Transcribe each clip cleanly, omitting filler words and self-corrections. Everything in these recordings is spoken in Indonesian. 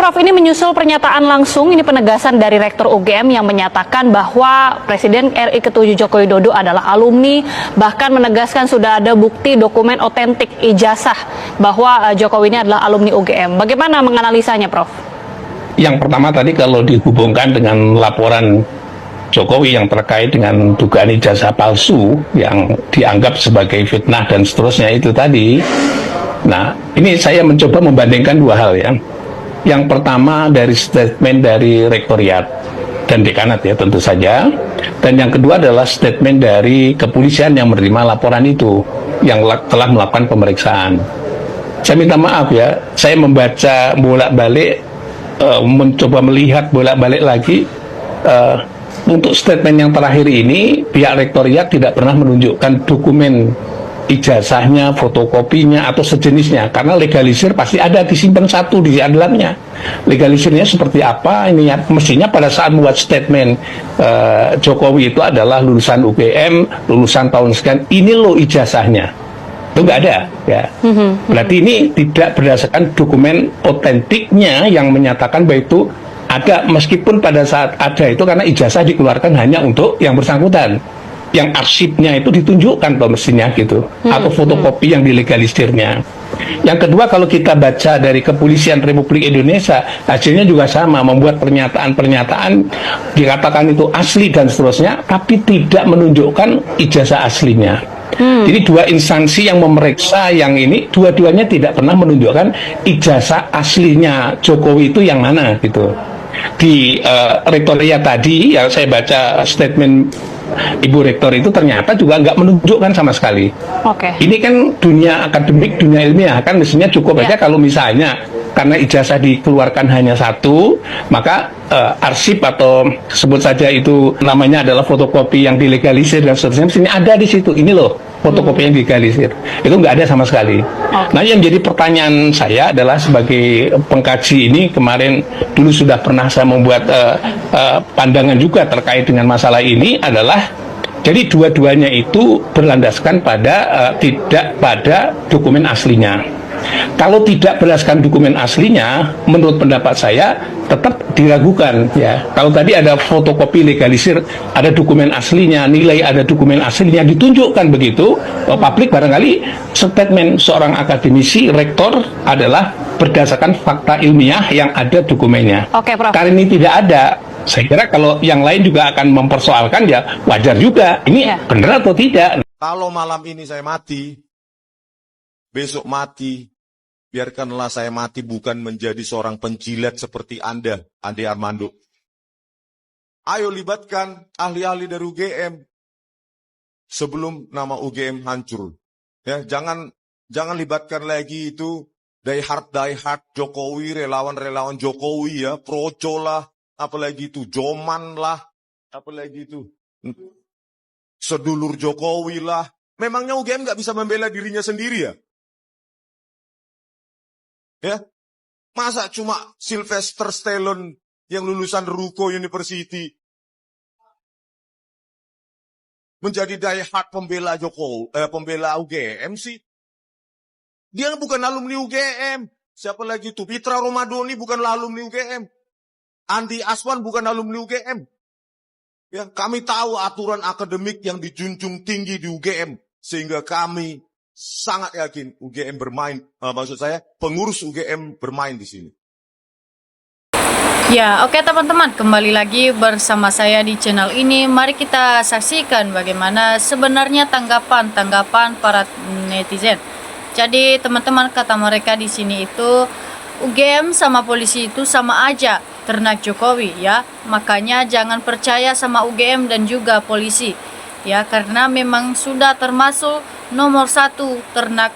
Prof, ini menyusul pernyataan langsung, ini penegasan dari Rektor UGM yang menyatakan bahwa Presiden RI ke-7 Joko Widodo adalah alumni, bahkan menegaskan sudah ada bukti dokumen otentik ijazah bahwa Jokowi ini adalah alumni UGM. Bagaimana menganalisanya, Prof? Yang pertama tadi kalau dihubungkan dengan laporan Jokowi yang terkait dengan dugaan ijazah palsu yang dianggap sebagai fitnah dan seterusnya itu tadi. Nah, ini saya mencoba membandingkan dua hal ya. Yang pertama dari statement dari Rektoriat dan Dekanat ya tentu saja. Dan yang kedua adalah statement dari kepolisian yang menerima laporan itu, yang telah melakukan pemeriksaan. Saya minta maaf ya, saya membaca bolak-balik, mencoba melihat bolak-balik lagi. Untuk statement yang terakhir ini, pihak Rektoriat tidak pernah menunjukkan dokumen ijazahnya, fotokopinya, atau sejenisnya, karena legalisir pasti ada disimpan satu di dalamnya. Legalisirnya seperti apa, ini ya, mestinya pada saat membuat statement Jokowi itu adalah lulusan UGM, lulusan tahun sekian, ini loh ijazahnya. Itu nggak ada ya. Berarti ini tidak berdasarkan dokumen otentiknya yang menyatakan bahwa itu ada, meskipun pada saat ada itu karena ijazah dikeluarkan hanya untuk yang bersangkutan, yang arsipnya itu ditunjukkan loh mestinya gitu, atau fotokopi yang dilegalisirnya. Yang kedua, kalau kita baca dari Kepolisian Republik Indonesia, hasilnya juga sama, membuat pernyataan-pernyataan dikatakan itu asli dan seterusnya, tapi tidak menunjukkan ijazah aslinya. Jadi dua instansi yang memeriksa yang ini, dua-duanya tidak pernah menunjukkan ijazah aslinya Jokowi itu yang mana gitu. Di Rektoriat tadi yang saya baca statement Ibu Rektor itu ternyata juga nggak menunjukkan sama sekali. Ini kan dunia akademik, dunia ilmiah, kan mestinya cukup aja kalau misalnya karena ijazah dikeluarkan hanya satu, maka arsip atau sebut saja itu namanya adalah fotokopi yang dilegalisir dan seterusnya, mestinya ada di situ. Ini loh fotokopi yang dilegalisir. Itu nggak ada sama sekali. Nah, yang jadi pertanyaan saya adalah sebagai pengkaji ini, kemarin dulu sudah pernah saya membuat pandangan juga terkait dengan masalah ini adalah, jadi dua-duanya itu berlandaskan pada tidak pada dokumen aslinya. Kalau tidak berdasarkan dokumen aslinya, menurut pendapat saya tetap diragukan ya. Kalau tadi ada fotokopi legalisir, ada dokumen aslinya, nilai ada dokumen aslinya, ditunjukkan begitu, publik barangkali statement seorang akademisi rektor adalah berdasarkan fakta ilmiah yang ada dokumennya. Prof. Karena ini tidak ada, saya kira kalau yang lain juga akan mempersoalkan ya wajar juga. Ini benar atau tidak? Kalau malam ini saya mati, besok mati, biarkanlah saya mati bukan menjadi seorang penjilat seperti Anda, Andi Armando. Ayo libatkan ahli-ahli dari UGM sebelum nama UGM hancur. Ya, jangan libatkan lagi itu die hard Jokowi, relawan-relawan Jokowi ya, Projo lah, apalagi itu Joman lah, apalagi itu sedulur Jokowi lah. Memangnya UGM nggak bisa membela dirinya sendiri ya? Ya, masa cuma Sylvester Stallone yang lulusan Ruko University menjadi diehard pembela pembela UGM sih? Dia bukan alumni UGM. Siapa lagi itu? Pitra Romadoni bukan alumni UGM. Andi Aswan bukan alumni UGM. Ya, kami tahu aturan akademik yang dijunjung tinggi di UGM, sehingga kami sangat yakin UGM bermain, maksud saya pengurus UGM bermain di sini. Ya, oke teman-teman, kembali lagi bersama saya di channel ini. Mari kita saksikan bagaimana sebenarnya tanggapan para netizen. Jadi teman-teman, kata mereka di sini itu UGM sama polisi itu sama aja ternak Jokowi ya. Makanya jangan percaya sama UGM dan juga polisi ya, karena memang sudah termasuk nomor 1 ternak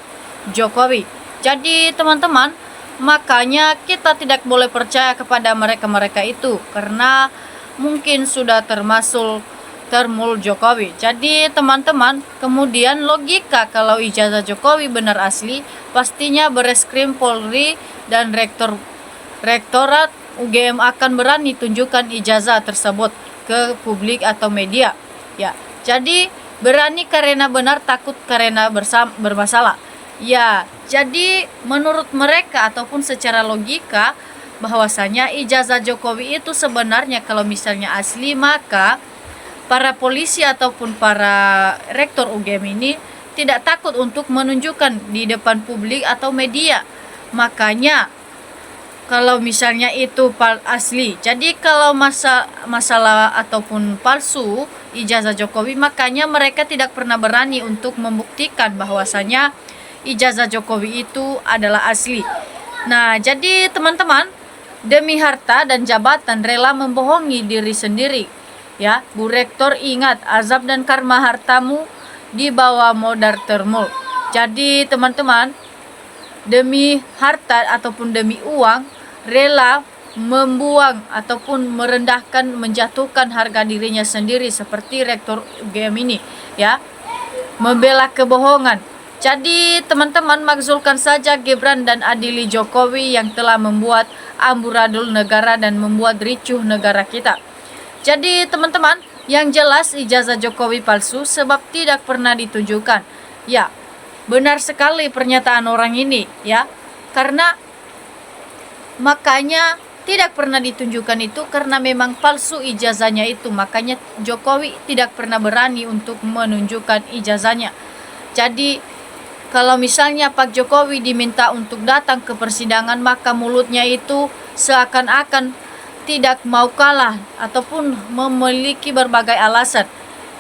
Jokowi. Jadi teman-teman, makanya kita tidak boleh percaya kepada mereka itu, karena mungkin sudah termasuk termul Jokowi. Jadi teman-teman, kemudian logika kalau ijazah Jokowi benar asli, pastinya Bareskrim Polri dan Rektorat UGM akan berani tunjukkan ijazah tersebut ke publik atau media ya. Jadi berani karena benar, takut karena bermasalah. Ya, jadi menurut mereka ataupun secara logika bahwasanya ijazah Jokowi itu sebenarnya kalau misalnya asli, maka para polisi ataupun para rektor UGM ini tidak takut untuk menunjukkan di depan publik atau media. Makanya kalau misalnya itu asli, jadi kalau masalah ataupun palsu ijazah Jokowi, makanya mereka tidak pernah berani untuk membuktikan bahwasanya ijazah Jokowi itu adalah asli. Nah, jadi teman-teman, demi harta dan jabatan rela membohongi diri sendiri. Ya, Bu Rektor ingat, azab dan karma hartamu di bawah modar termul. Jadi teman-teman, demi harta ataupun demi uang, rela membuang ataupun merendahkan, menjatuhkan harga dirinya sendiri seperti Rektor UGM ini, ya, membela kebohongan. Jadi teman-teman, makzulkan saja Gibran dan adili Jokowi yang telah membuat amburadul negara dan membuat ricuh negara kita. Jadi teman-teman, yang jelas ijazah Jokowi palsu sebab tidak pernah ditunjukkan. Ya, benar sekali pernyataan orang ini, ya. Karena makanya tidak pernah ditunjukkan itu karena memang palsu ijazahnya itu. Makanya Jokowi tidak pernah berani untuk menunjukkan ijazahnya. Jadi kalau misalnya Pak Jokowi diminta untuk datang ke persidangan, maka mulutnya itu seakan-akan tidak mau kalah ataupun memiliki berbagai alasan.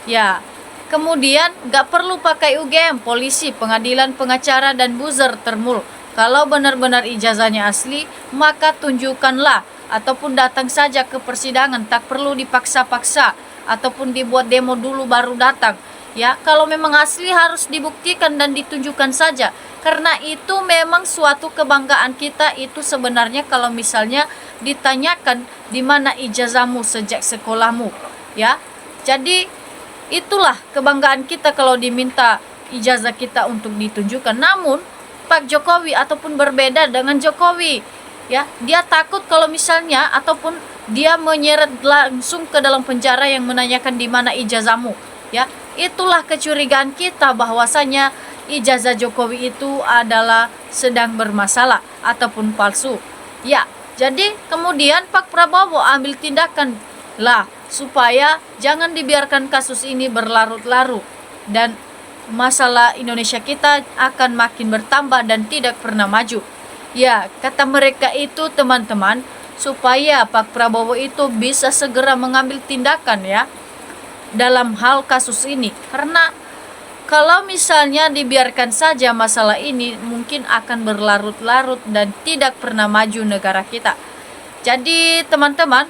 Ya, kemudian gak perlu pakai UGM, polisi, pengadilan, pengacara, dan buzzer termul. Kalau benar-benar ijazahnya asli, maka tunjukkanlah ataupun datang saja ke persidangan, tak perlu dipaksa-paksa ataupun dibuat demo dulu baru datang. Ya, kalau memang asli harus dibuktikan dan ditunjukkan saja. Karena itu memang suatu kebanggaan kita itu sebenarnya kalau misalnya ditanyakan di mana ijazahmu sejak sekolahmu, ya. Jadi itulah kebanggaan kita kalau diminta ijazah kita untuk ditunjukkan. Namun Pak Jokowi ataupun berbeda dengan Jokowi, ya, dia takut kalau misalnya ataupun dia menyeret langsung ke dalam penjara yang menanyakan di mana ijazahmu, ya. Itulah kecurigaan kita bahwasanya ijazah Jokowi itu adalah sedang bermasalah ataupun palsu. Ya, jadi kemudian Pak Prabowo ambil tindakan lah supaya jangan dibiarkan kasus ini berlarut-larut dan masalah Indonesia kita akan makin bertambah dan tidak pernah maju. Ya, kata mereka itu teman-teman, supaya Pak Prabowo itu bisa segera mengambil tindakan, ya, dalam hal kasus ini. Karena kalau misalnya dibiarkan saja masalah ini mungkin akan berlarut-larut dan tidak pernah maju negara kita. Jadi teman-teman,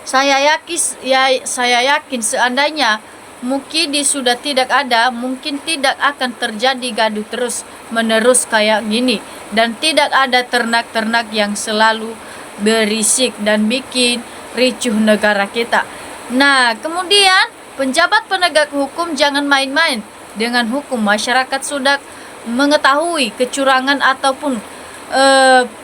saya yakin seandainya Mukidi sudah tidak ada, mungkin tidak akan terjadi gaduh terus menerus kayak gini dan tidak ada ternak-ternak yang selalu berisik dan bikin ricuh negara kita. Nah, kemudian penjabat penegak hukum jangan main-main dengan hukum. Masyarakat sudah mengetahui kecurangan ataupun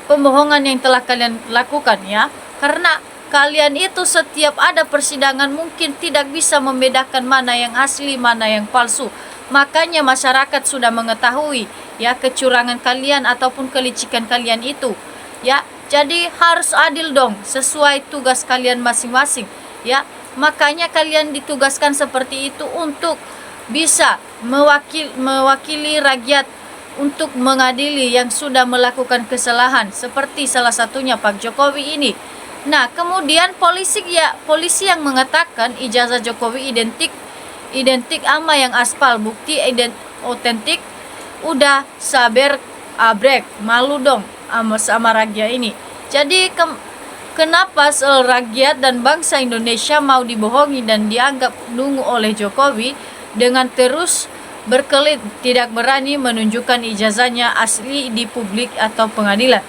pembohongan yang telah kalian lakukan, ya. Karena kalian itu setiap ada persidangan mungkin tidak bisa membedakan mana yang asli, mana yang palsu. Makanya masyarakat sudah mengetahui, ya, kecurangan kalian ataupun kelicikan kalian itu, ya. Jadi harus adil dong, sesuai tugas kalian masing-masing, ya. Makanya kalian ditugaskan seperti itu untuk bisa mewakili rakyat untuk mengadili yang sudah melakukan kesalahan seperti salah satunya Pak Jokowi ini. Nah, kemudian polisi yang mengatakan ijazah Jokowi identik sama yang aspal, bukti otentik, udah sabar abrek, malu dong sama rakyat ini. Jadi kenapa rakyat dan bangsa Indonesia mau dibohongi dan dianggap nunggu oleh Jokowi dengan terus berkelit tidak berani menunjukkan ijazahnya asli di publik atau pengadilan?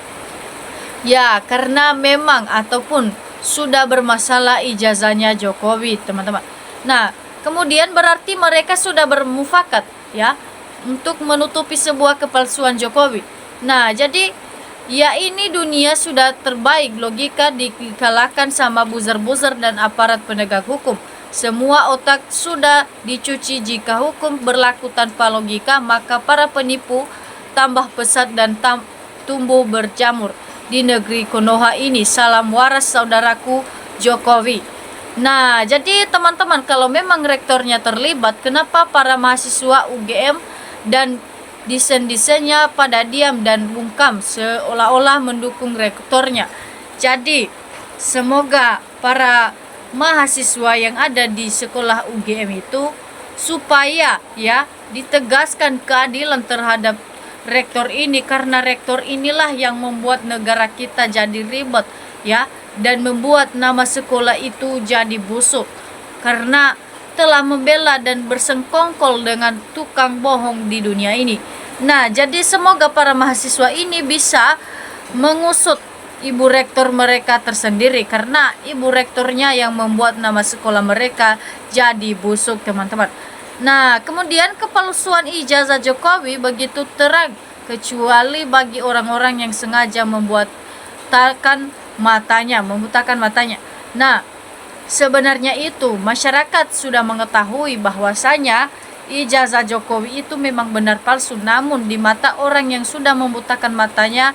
Ya, karena memang ataupun sudah bermasalah ijazahnya Jokowi, teman-teman. Nah, kemudian berarti mereka sudah bermufakat, ya, untuk menutupi sebuah kepalsuan Jokowi. Nah, jadi ya ini dunia sudah terbaik, logika dikalahkan sama buzzer-buzzer dan aparat penegak hukum. Semua otak sudah dicuci. Jika hukum berlaku tanpa logika, maka para penipu tambah pesat dan tumbuh berjamur. di negeri Konoha ini. Salam waras saudaraku Jokowi. Nah, jadi teman-teman, kalau memang rektornya terlibat, kenapa para mahasiswa UGM dan desain-desainnya pada diam dan bungkam seolah-olah mendukung rektornya? Jadi, semoga para mahasiswa yang ada di sekolah UGM itu supaya ya ditegaskan keadilan terhadap rektor ini, karena rektor inilah yang membuat negara kita jadi ribet ya, dan membuat nama sekolah itu jadi busuk karena telah membela dan bersengkongkol dengan tukang bohong di dunia ini. Nah, jadi semoga para mahasiswa ini bisa mengusut ibu rektor mereka tersendiri, karena ibu rektornya yang membuat nama sekolah mereka jadi busuk, teman-teman. Nah, kemudian kepalsuan ijazah Jokowi begitu terang, kecuali bagi orang-orang yang sengaja membutakan matanya. Nah, sebenarnya itu masyarakat sudah mengetahui bahwasanya ijazah Jokowi itu memang benar palsu, namun di mata orang yang sudah membutakan matanya,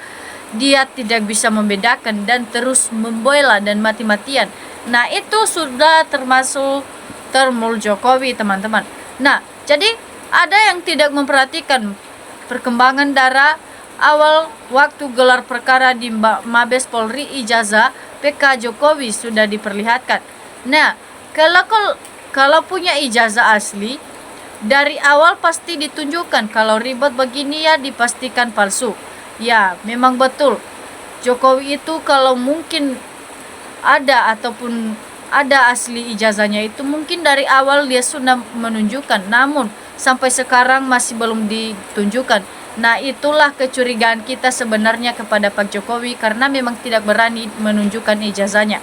dia tidak bisa membedakan dan terus membela dan mati-matian. Nah, itu sudah termasuk termul Jokowi, teman-teman. Nah, jadi ada yang tidak memperhatikan perkembangan darah awal waktu gelar perkara di Mabes Polri. Ijazah PK Jokowi sudah diperlihatkan. Nah, kalau punya ijazah asli dari awal pasti ditunjukkan. Kalau ribet begini ya dipastikan palsu. Ya, memang betul. Jokowi itu kalau mungkin ada ataupun ada asli ijazahnya itu mungkin dari awal dia sudah menunjukkan, namun sampai sekarang masih belum ditunjukkan. Nah, itulah kecurigaan kita sebenarnya kepada Pak Jokowi, karena memang tidak berani menunjukkan ijazahnya.